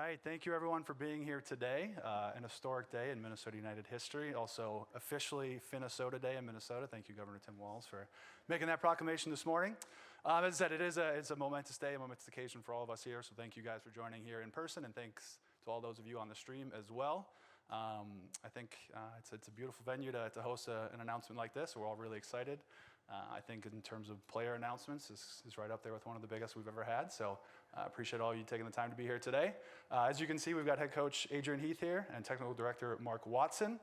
right, thank you everyone for being here today. An historic day in Minnesota United history. Also officially Finnesota Day in Minnesota. Thank you, Governor Tim Walz, for making that proclamation this morning. As I said, it's a momentous day, a momentous occasion for all of us here. So thank you guys for joining here in person, and thanks to all those of you on the stream as well. I think it's a beautiful venue to host an announcement like this. We're all really excited. I think in terms of player announcements, this is right up there with one of the biggest we've ever had. So I appreciate all you taking the time to be here today. As you can see, we've got head coach Adrian Heath here and technical director Mark Watson.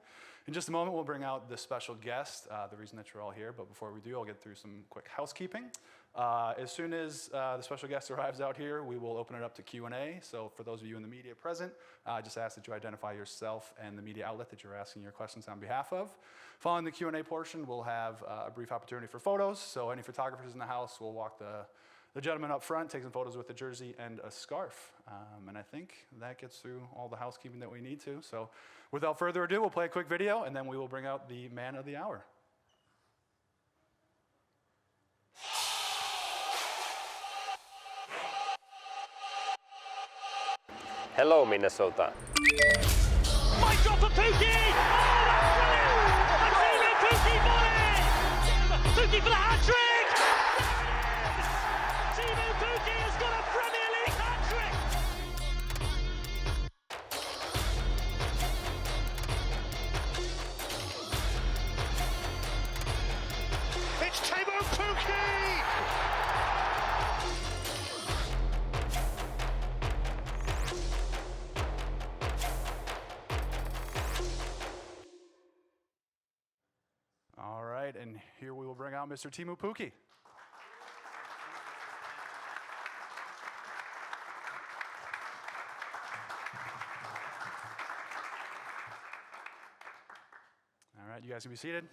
In just a moment, we'll bring out the special guest, the reason that you're all here. But before we do, I'll get through some quick housekeeping. As soon as the special guest arrives out here, we will open it up to Q&A. So for those of you in the media present, I just ask that you identify yourself and the media outlet that you're asking your questions on behalf of. Following the Q&A portion, we'll have a brief opportunity for photos. So any photographers in the house will walk the gentleman up front, take some photos with the jersey and a scarf. And I think that gets through all the housekeeping that we need to. So without further ado, we'll play a quick video, and then we will bring out the man of the hour. Hello, Minnesota. Might drop for Pukki! Oh, that's brilliant! And Teemu Pukki volley! Pukki for the hat-trick! Teemu Pukki has got a Premier League hat-trick! It's Teemu Pukki! All right, and here we will bring out Mr. Teemu Pukki. All right, you guys can be seated.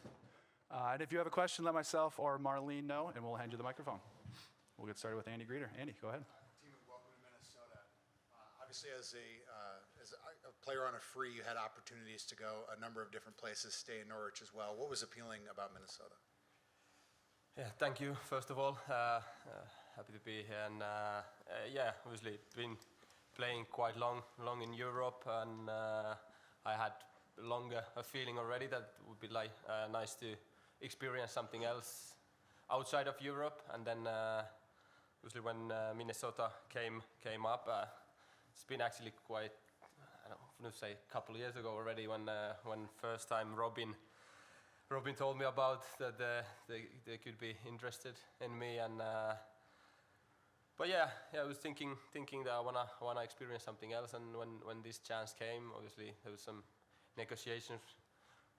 And if you have a question, let myself or Marlene know, and we'll hand you the microphone. We'll get started with Andy Greeter. Andy, go ahead. Teemu, welcome to Minnesota. Obviously, as a player on a free, you had opportunities to go a number of different places, stay in Norwich as well. What was appealing about Minnesota? Yeah, thank you, first of all. Happy to be here. And yeah, obviously, been playing quite long in Europe, and I had a feeling already that it would be nice to experience something else outside of Europe. And then obviously when Minnesota came up, it's been actually quite, I don't know, say a couple of years ago already when first time Robin told me about that they could be interested in me. And but yeah, I was thinking that I wanna experience something else. And when this chance came, obviously there was some negotiations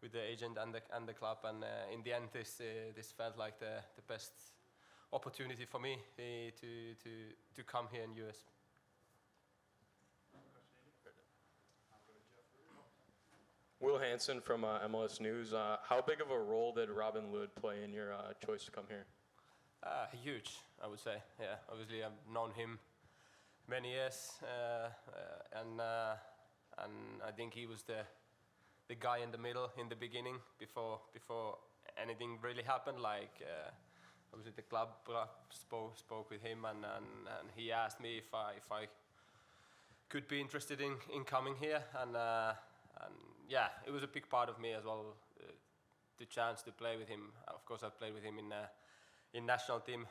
with the agent and the club, and in the end this felt like the best opportunity for me to come here in US. Will Hansen from MLS News. How big of a role did Robin Lod play in your choice to come here? Huge, I would say. Yeah, obviously I've known him many years, and I think he was the guy in the middle in the beginning before anything really happened. Like obviously the club spoke with him, and he asked me if I could be interested in coming here, and yeah, it was a big part of me as well, the chance to play with him. Of course, I've played with him in national team,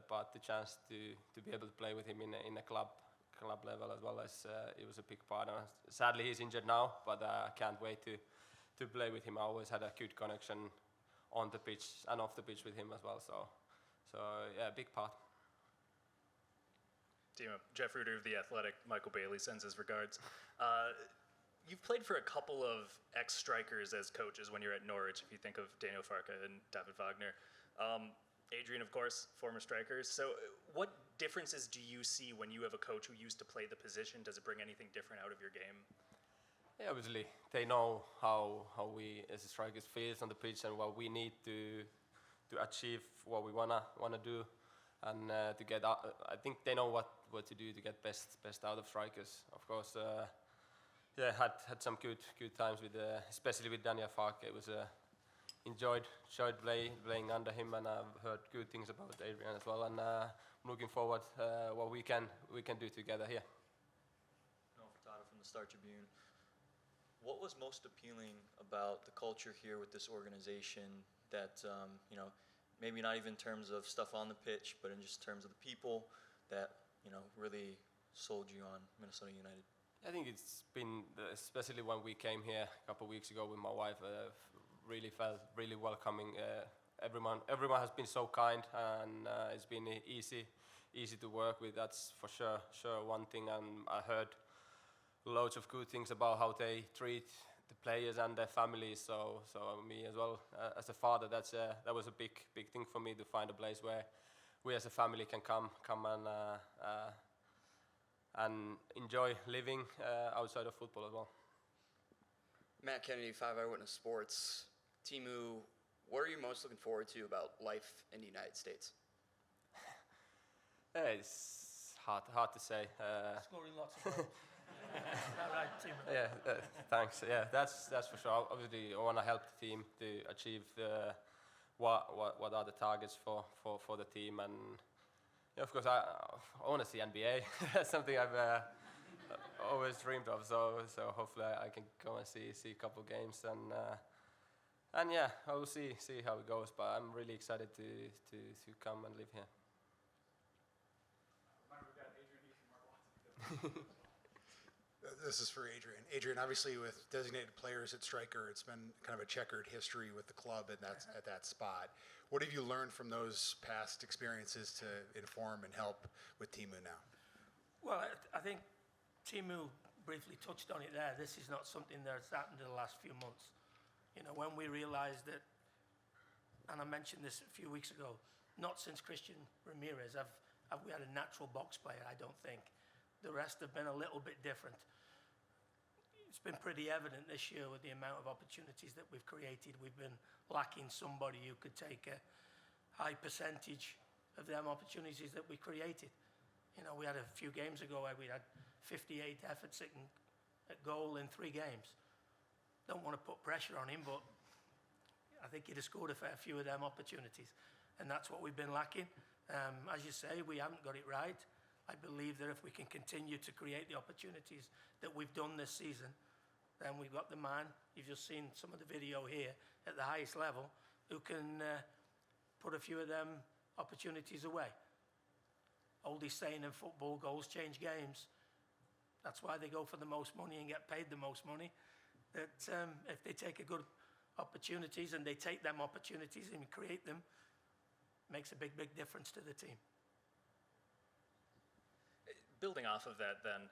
but the chance to be able to play with him in a club level as well, as it was a big part. And sadly, he's injured now, but I can't wait to play with him. I always had a good connection on the pitch and off the pitch with him as well. So yeah, big part. Teemu, Jeff Ruder of The Athletic. Michael Bailey sends his regards. You've played for a couple of ex-strikers as coaches when you're at Norwich, if you think of Daniel Farke and David Wagner. Adrian, of course, former strikers. So what differences do you see when you have a coach who used to play the position? Does it bring anything different out of your game? Yeah, obviously, they know how we as strikers feel on the pitch and what we need to achieve what we wanna do, and to get out. I think they know what to do to get best out of strikers. Of course, yeah, had some good times with especially with Daniel Farke. It was enjoyed playing under him, and I've heard good things about Adrian as well. And I'm looking forward what we can do together here. No the Star Tribune. What was most appealing about the culture here with this organization that, you know, maybe not even in terms of stuff on the pitch, but in just terms of the people that, you know, really sold you on Minnesota United? I think it's been, especially when we came here a couple of weeks ago with my wife, really felt really welcoming. Everyone has been so kind, and it's been easy to work with. That's for sure one thing. And I heard loads of good things about how they treat the players and their families. So me as well, as a father, that was a big thing for me, to find a place where we as a family can come and enjoy living outside of football as well. Matt Kennedy, 5 Eyewitness Sports. Teemu, what are you most looking forward to about life in the United States? It's hard to say. Scoring lots of goals. Is that right, Teemu? Yeah, thanks. Yeah, that's for sure. Obviously, I want to help the team to achieve what are the targets for the team, and yeah, of course I want to see NBA. That's something I've always dreamed of. So hopefully I can go and see a couple games, and yeah, I will see how it goes. But I'm really excited to come and live here. We've got Adrian Heath and Mark Watson. This is for Adrian. Adrian, obviously with designated players at striker, it's been kind of a checkered history with the club and that's at that spot. What have you learned from those past experiences to inform and help with Teemu now? Well, I think Teemu briefly touched on it there. This is not something that's happened in the last few months. You know, when we realized that, and I mentioned this a few weeks ago, not since Christian Ramirez have we had a natural box player, I don't think. The rest have been a little bit different. It's been pretty evident this year with the amount of opportunities that we've created. We've been lacking somebody who could take a high percentage of them opportunities that we created. You know, we had a few games ago where we had 58 efforts at goal in 3 games. Don't want to put pressure on him, but I think he'd have scored a fair few of them opportunities. And that's what we've been lacking. As you say, we haven't got it right. I believe that if we can continue to create the opportunities that we've done this season, then we've got the man, you've just seen some of the video here, at the highest level, who can put a few of them opportunities away. Oldie saying in football, goals change games. That's why they go for the most money and get paid the most money. That if they take a good opportunities and they take them opportunities and create them, makes a big difference to the team. Building off of that then,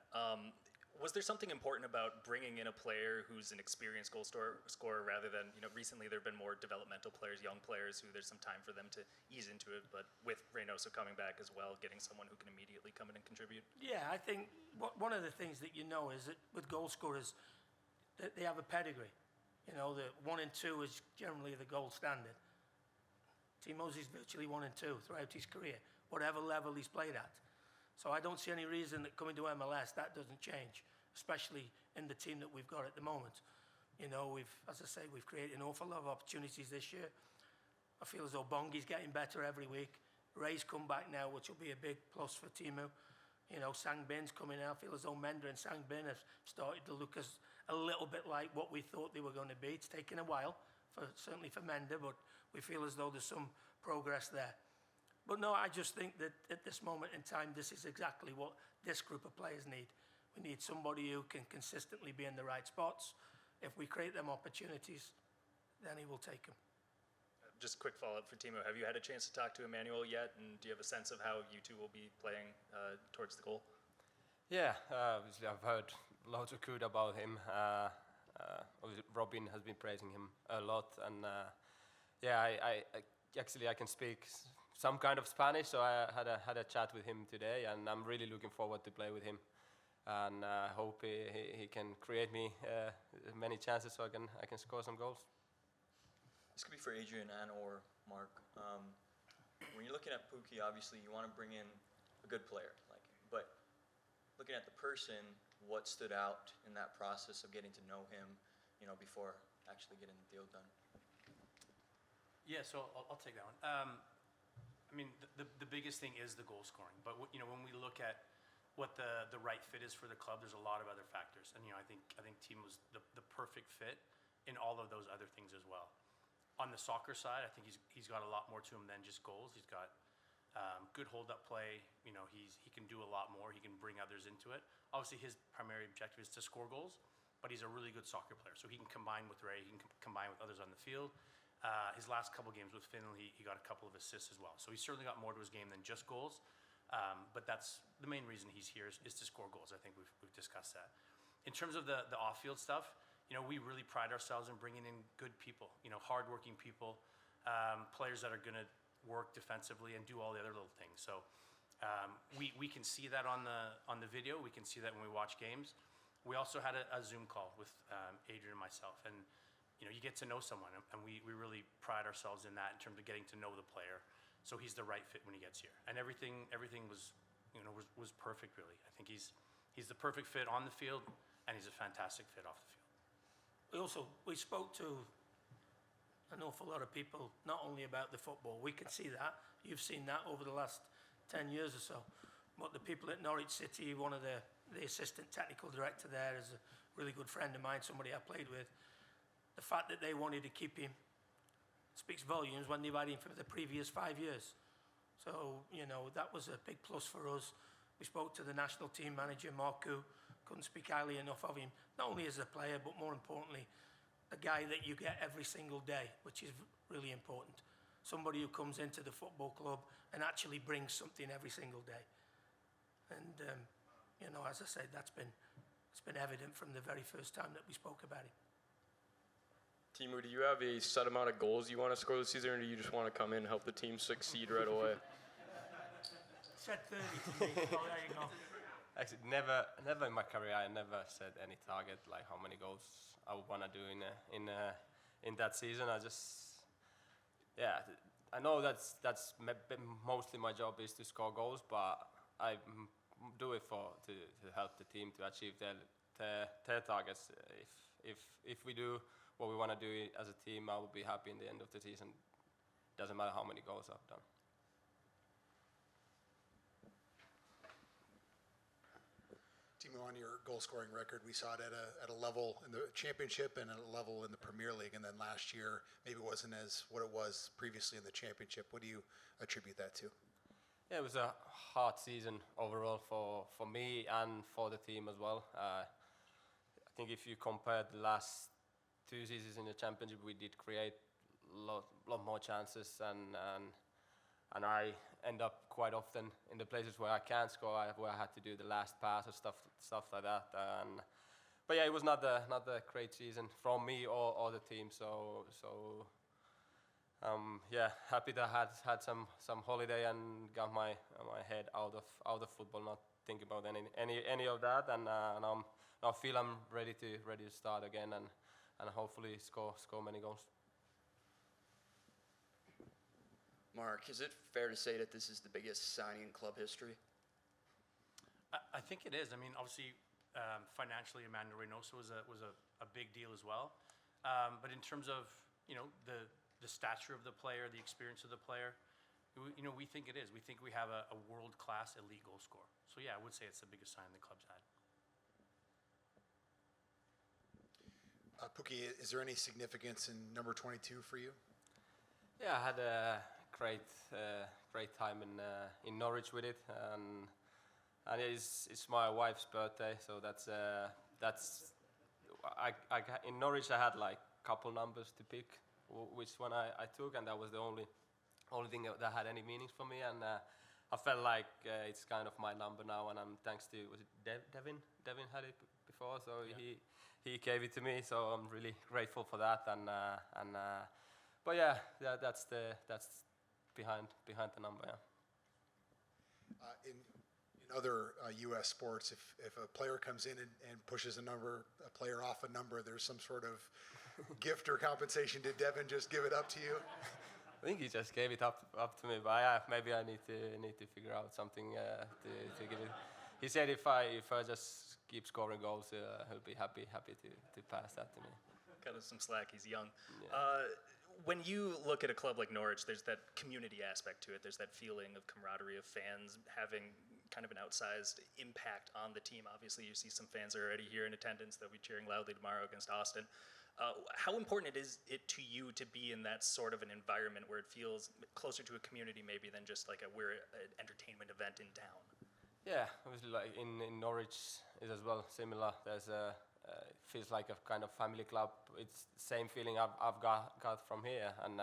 was there something important about bringing in a player who's an experienced goal scorer rather than, you know, recently there have been more developmental players, young players who there's some time for them to ease into it, but with Reynoso coming back as well, getting someone who can immediately come in and contribute? Yeah, I think one of the things that you know is that with goal scorers, that they have a pedigree. You know, the 1 and 2 is generally the gold standard. Teemu's is virtually 1 and 2 throughout his career, whatever level he's played at. So I don't see any reason that coming to MLS that doesn't change, especially in the team that we've got at the moment. You know, as I say, we've created an awful lot of opportunities this year. I feel as though Bongi's getting better every week. Ray's come back now, which will be a big plus for Teemu. You know, Sangbin's coming out. I feel as though Mender and Sangbin have started to look as a little bit like what we thought they were going to be. It's taken a while, certainly for Mender, but we feel as though there's some progress there. But no, I just think that at this moment in time, this is exactly what this group of players need. We need somebody who can consistently be in the right spots. If we create them opportunities, then he will take them. Just a quick follow-up for Teemu. Have you had a chance to talk to Emmanuel yet? And do you have a sense of how you two will be playing towards the goal? Yeah, obviously I've heard loads of good about him. Obviously Robin has been praising him a lot. And yeah, I actually can speak some kind of Spanish, so I had a chat with him today, and I'm really looking forward to play with him, and hope he can create me many chances so I can score some goals. This could be for Adrian and or Mark. When you're looking at Pukki, obviously you want to bring in a good player, but looking at the person, what stood out in that process of getting to know him, you know, before actually getting the deal done? Yeah, so I'll take that one. I mean, the biggest thing is the goal scoring. But you know, when we look at what the right fit is for the club, there's a lot of other factors. And, I think Teemu was the perfect fit in all of those other things as well. On the soccer side, I think he's got a lot more to him than just goals. He's got good hold-up play. He can do a lot more. He can bring others into it. Obviously, his primary objective is to score goals, but he's a really good soccer player. So he can combine with Ray. He can combine with others on the field. His last couple games with Finland, he got a couple of assists as well. So he's certainly got more to his game than just goals. But that's the main reason he's here is to score goals. I think we've discussed that. In terms of the off-field stuff, we really pride ourselves in bringing in good people, hardworking people, players that are going to work defensively and do all the other little things. So we can see that on the video. We can see that when we watch games. We also had a Zoom call with Adrian and myself, and you get to know someone, and we really pride ourselves in that in terms of getting to know the player. So he's the right fit when he gets here, and everything was perfect really. I think he's the perfect fit on the field, and he's a fantastic fit off the field. We spoke to an awful lot of people, not only about the football. We can see that. You've seen that over the last 10 years or so. But the people at Norwich City, one of the assistant technical director there is a really good friend of mine, somebody I played with. The fact that they wanted to keep him speaks volumes when they've had him for the previous 5 years. So, that was a big plus for us. We spoke to the national team manager, Marku, couldn't speak highly enough of him, not only as a player, but more importantly, a guy that you get every single day, which is really important. Somebody who comes into the football club and actually brings something every single day. And, as I said, it's been evident from the very first time that we spoke about him. Teemu, do you have a set amount of goals you want to score this season, or do you just want to come in and help the team succeed right away? Said 30 to me, so there you go. Actually, never in my career I never set any target like how many goals I would want to do in that season. I know that's mostly my job is to score goals, but I do it to help the team to achieve their targets. If we do what we want to do as a team, I will be happy in the end of the season. Doesn't matter how many goals I've done. Teemu, on your goal-scoring record, we saw it at a level in the championship and at a level in the Premier League, and then last year maybe it wasn't as what it was previously in the championship. What do you attribute that to? Yeah, it was a hard season overall for me and for the team as well. I think if you compare the last 2 seasons in the championship, we did create a lot more chances, and I end up quite often in the places where I can't score, where I had to do the last pass or stuff like that. But yeah, it was not a great season from me or the team. So happy that I had some holiday and got my head out of football, not think about any of that. And I feel I'm ready to start again and hopefully score many goals. Mark, is it fair to say that this is the biggest signing in club history? I think it is. I mean, obviously, financially, Emmanuel Reynoso was a big deal as well. But in terms of the stature of the player, the experience of the player, we think it is. We think we have a world-class elite goal scorer. So yeah, I would say it's the biggest sign the club's had. Pukki, is there any significance in number 22 for you? Yeah, I had a great time in Norwich with it, and it's my wife's birthday, so that's in Norwich I had like a couple numbers to pick which one I took, and that was the only thing that had any meanings for me, and I felt like it's kind of my number now, and I'm thanks to was it Devin had it before, so yeah. He gave it to me, so I'm really grateful for that, but yeah, that's behind the number. Yeah. In other U.S. sports, if a player comes in and pushes a player off a number, there's some sort of gift or compensation. Did Devin just give it up to you? I think he just gave it up to me, but yeah, maybe I need to figure out something to give it. He said if I just keep scoring goals, he'll be happy to pass that to me. Cut us some slack. He's young. Yeah. When you look at a club like Norwich, there's that community aspect to it. There's that feeling of camaraderie of fans having kind of an outsized impact on the team. Obviously, you see some fans are already here in attendance. They'll be cheering loudly tomorrow against Austin. How important is it to you to be in that sort of an environment where it feels closer to a community maybe than just like we're an entertainment event in town? Yeah, obviously, like in Norwich is as well similar. There's a feels like a kind of family club. It's the same feeling I've got from here, and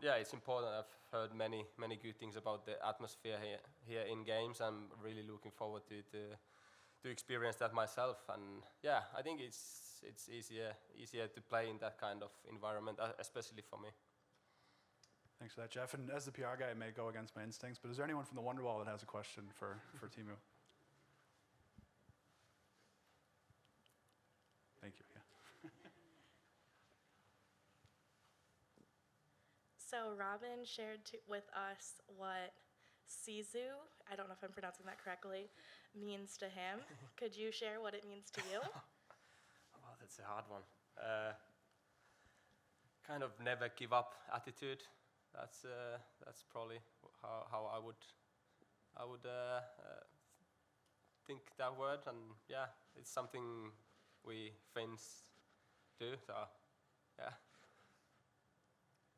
yeah, it's important. I've heard many good things about the atmosphere here in games. I'm really looking forward to experience that myself, and yeah, I think it's easier to play in that kind of environment, especially for me. Thanks for that, Jeff. And as the PR guy, I may go against my instincts, but is there anyone from the Wonderwall that has a question for Teemu? Thank you. Yeah. So Robin shared with us what Sisu, I don't know if I'm pronouncing that correctly, means to him. Could you share what it means to you? Well, that's a hard one. Kind of never give up attitude. That's probably how I would think that word, and yeah, it's something we Finns do. So yeah.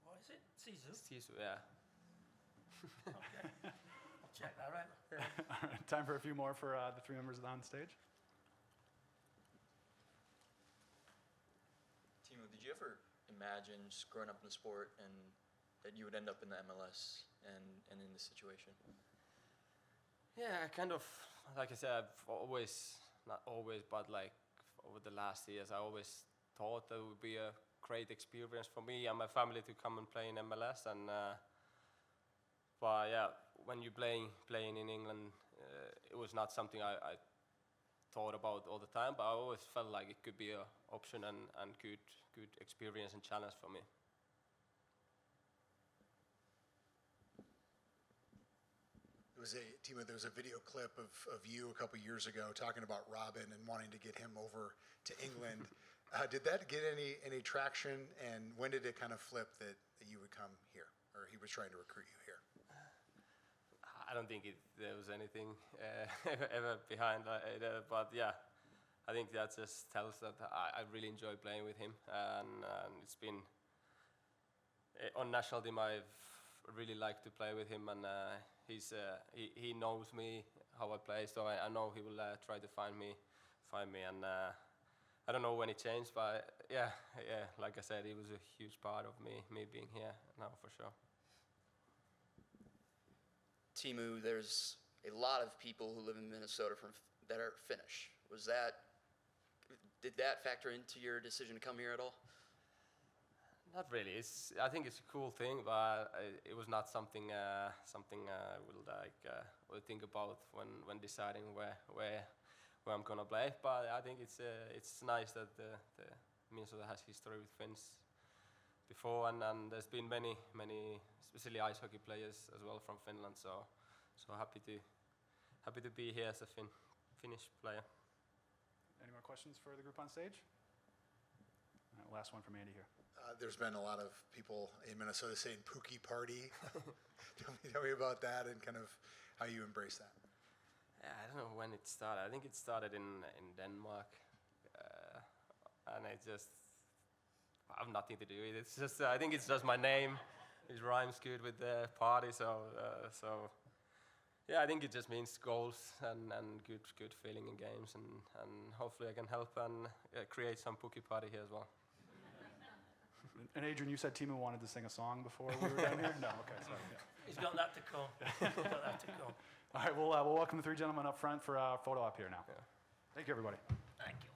What is it? Sisu? Sisu, yeah. Okay. I'll check that out. All right, time for a few more for the three members on stage. Teemu, did you ever imagine just growing up in the sport and that you would end up in the MLS and in this situation? Yeah, kind of. Like I said, I've always, not always, but like over the last years, I always thought that it would be a great experience for me and my family to come and play in MLS. And but yeah, when you're playing in England, it was not something I thought about all the time. But I always felt like it could be an option and good experience and challenge for me. Teemu, there was a video clip of you a couple years ago talking about Robin and wanting to get him over to England. Did that get any traction, and when did it kind of flip that you would come here, or he was trying to recruit you here? I don't think there was anything ever behind it, but yeah, I think that just tells that I really enjoy playing with him, and it's been on national team I've really liked to play with him, and he knows me, how I play, so I know he will try to find me, and I don't know when it changed, but yeah, like I said, he was a huge part of me being here now for sure. Teemu, there's a lot of people who live in Minnesota that are Finnish. Did that factor into your decision to come here at all? Not really. I think it's a cool thing, but it was not something I will think about when deciding where I'm gonna play. But I think it's nice that the Minnesota has history with Finns before, and there's been many, especially ice hockey players as well from Finland. So happy to be here as a Finnish player. Any more questions for the group on stage? All right, last one from Andy here. There's been a lot of people in Minnesota saying Pukki party. Tell me about that and kind of how you embrace that. Yeah, I don't know when it started. I think it started in Denmark, and I have nothing to do with it. It's just I think it's just my name. It rhymes good with the party, so yeah, I think it just means goals and good feeling in games, and hopefully I can help and create some Pukki party here as well. And Adrian, you said Teemu wanted to sing a song before we were down here? No, okay, sorry. Yeah. He's got that to come. He's got that to come. All right, we'll welcome the three gentlemen up front for a photo op here now. Yeah. Thank you, everybody. Thank you.